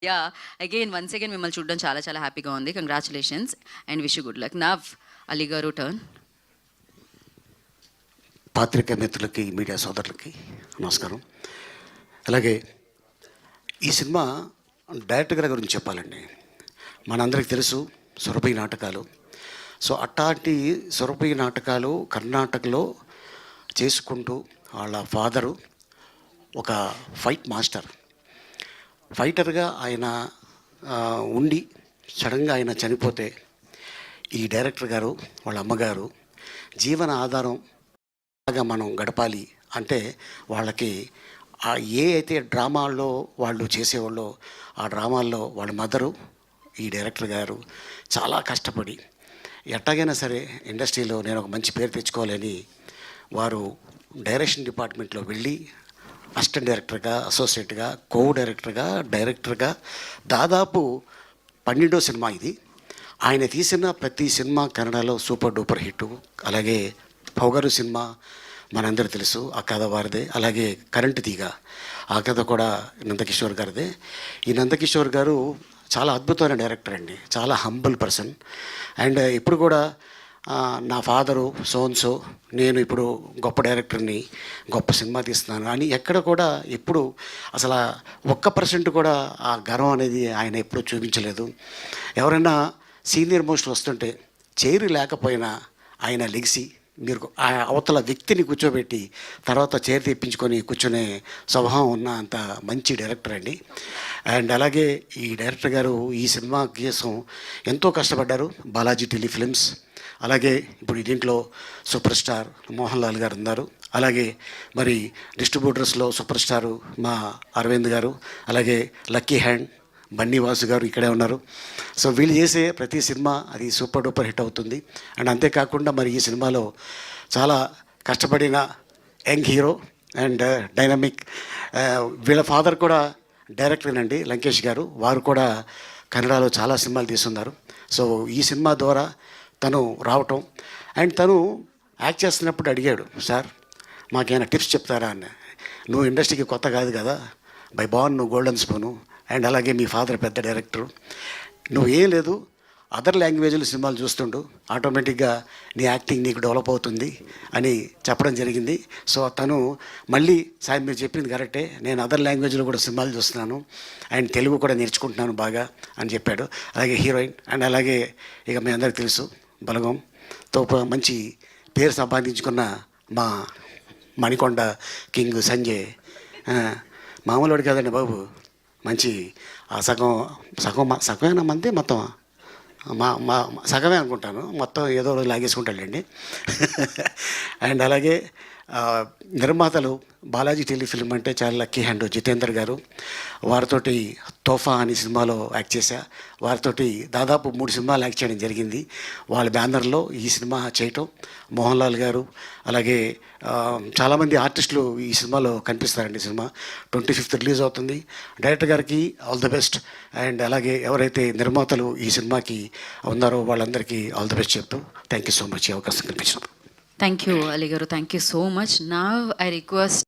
Yeah! Once again మిమ్మల్ని చూడడం చాలా చాలా హ్యాపీగా ఉంది. Congratulations and wish you good luck. Now Ali గారు టర్న్. పాత్రికేయ మిత్రులకి, మీడియా సోదరులకి నమస్కారం. అలాగే ఈ సినిమా డైరెక్టర్ గారి గురించి చెప్పాలండి. మనందరికీ తెలుసు సురభి నాటకాలు. సో అట్లాంటి సురభి నాటకాలు కర్ణాటకలో చేసుకుంటూ వాళ్ళ ఫాదరు ఒక ఫైట్ మాస్టర్. ఫైటర్గా ఆయన ఉండి సడన్గా ఆయన చనిపోతే ఈ డైరెక్టర్ గారు వాళ్ళ అమ్మగారు జీవన ఆధారం లాగా మనం గడపాలి అంటే వాళ్ళకి ఏ అయితే డ్రామాల్లో వాళ్ళు చేసేవాళ్ళో ఆ డ్రామాల్లో వాళ్ళ మదరు ఈ డైరెక్టర్ గారు చాలా కష్టపడి ఎట్టాగైనా సరే ఇండస్ట్రీలో నేను ఒక మంచి పేరు తెచ్చుకోవాలని వారు డైరెక్షన్ డిపార్ట్మెంట్లో వెళ్ళి అసిస్టెంట్ డైరెక్టర్గా, అసోసియేట్గా, కో డైరెక్టర్గా దాదాపు 12వ సినిమా ఇది. ఆయన తీసిన ప్రతి సినిమా కన్నడలో సూపర్ డూపర్ హిట్. అలాగే పొగరు సినిమా మనందరూ తెలుసు, ఆ కథ వారిదే. అలాగే కరెంటు తీగ, ఆ కథ కూడా నందకిషోర్ గారిదే. ఈ నందకిషోర్ గారు చాలా అద్భుతమైన డైరెక్టర్ అండి, చాలా హంబుల్ పర్సన్. అండ్ ఇప్పుడు కూడా నా ఫాదరు సోన్సో, నేను ఇప్పుడు గొప్ప డైరెక్టర్ని, గొప్ప సినిమా తీస్తున్నాను అని ఎక్కడ కూడా ఎప్పుడు అసలు 1% కూడా ఆ గర్వం అనేది ఆయన ఎప్పుడూ చూపించలేదు. ఎవరైనా సీనియర్ మోస్ట్ వస్తుంటే చైరు లేకపోయినా ఆయన లెగిసి మీరు ఆ అవతల వ్యక్తిని కూర్చోబెట్టి తర్వాత చైర్ తెప్పించుకొని కూర్చునే స్వభావం ఉన్న అంత మంచి డైరెక్టర్ అండి. అండ్ అలాగే ఈ డైరెక్టర్ గారు ఈ సినిమా కోసం ఎంతో కష్టపడ్డారు. బాలాజీ టెలిఫిలిమ్స్, అలాగే ఇప్పుడు దీంట్లో సూపర్ స్టార్ మోహన్ లాల్ గారు ఉన్నారు. అలాగే మరి డిస్ట్రిబ్యూటర్స్లో సూపర్ స్టారు మా అరవింద్ గారు, అలాగే లక్కీ హ్యాండ్ బన్నీవాసు గారు ఇక్కడే ఉన్నారు. సో వీళ్ళు చేసే ప్రతి సినిమా అది సూపర్ డూపర్ హిట్ అవుతుంది. అండ్ అంతేకాకుండా మరి ఈ సినిమాలో చాలా కష్టపడిన యంగ్ హీరో అండ్ డైనమిక్, వీళ్ళ ఫాదర్ కూడా డైరెక్టరేనండి లంకేష్ గారు. వారు కూడా కన్నడలో చాలా సినిమాలు తీస్తున్నారు. సో ఈ సినిమా ద్వారా తను రావటం అండ్ తను యాక్ట్ చేస్తున్నప్పుడు అడిగాడు, సార్ మాకేమైనా టిప్స్ చెప్తారా అని. నువ్వు ఇండస్ట్రీకి కొత్త కాదు కదా, బై బార్న్ నువ్వు గోల్డెన్ స్పూను, అండ్ అలాగే మీ ఫాదర్ పెద్ద డైరెక్టరు, నువ్వు ఏం లేదు అదర్ లాంగ్వేజ్లో సినిమాలు చూస్తుండు, ఆటోమేటిక్గా నీ యాక్టింగ్ నీకు డెవలప్ అవుతుంది అని చెప్పడం జరిగింది. సో తను మళ్ళీ సార్ మీరు చెప్పింది కరెక్టే, నేను అదర్ లాంగ్వేజ్లో కూడా సినిమాలు చూస్తున్నాను అండ్ తెలుగు కూడా నేర్చుకుంటున్నాను బాగా అని చెప్పాడు. అలాగే హీరోయిన్ అండ్ అలాగే ఇక మీ అందరికీ తెలుసు బలగంతో మంచి పేరు సంపాదించుకున్న మా మణికొండ కింగ్ సంజయ్, మామూలువాడు కదండి బాబు, మంచి ఆ సగమేనా మంది మొత్తం మా సగమే అనుకుంటాను, మొత్తం ఏదో రోజు లాగేసుకుంటాడండి. అండ్ అలాగే నిర్మాతలు బాలాజీ టెలిఫిల్మ్ అంటే చాలా లక్కీ హ్యాండ్ జితేందర్ గారు, వారితోటి తోఫా అనే సినిమాలో యాక్ట్ చేశా. వారితోటి దాదాపు 3 సినిమాలు యాక్ట్ చేయడం జరిగింది. వాళ్ళ బ్యానర్లో ఈ సినిమా చేయటం, మోహన్ లాల్ గారు అలాగే చాలామంది ఆర్టిస్టులు ఈ సినిమాలో కనిపిస్తారండి. సినిమా 25th రిలీజ్ అవుతుంది. డైరెక్టర్ గారికి ఆల్ ది బెస్ట్. అండ్ అలాగే ఎవరైతే నిర్మాతలు ఈ సినిమాకి ఉన్నారో వాళ్ళందరికీ ఆల్ ది బెస్ట్ చెప్తూ థ్యాంక్ యూ సో మచ్ ఈ అవకాశం కల్పించినప్పుడు. థ్యాంక్ యూ అలీ గారు, thank you so much. Now I request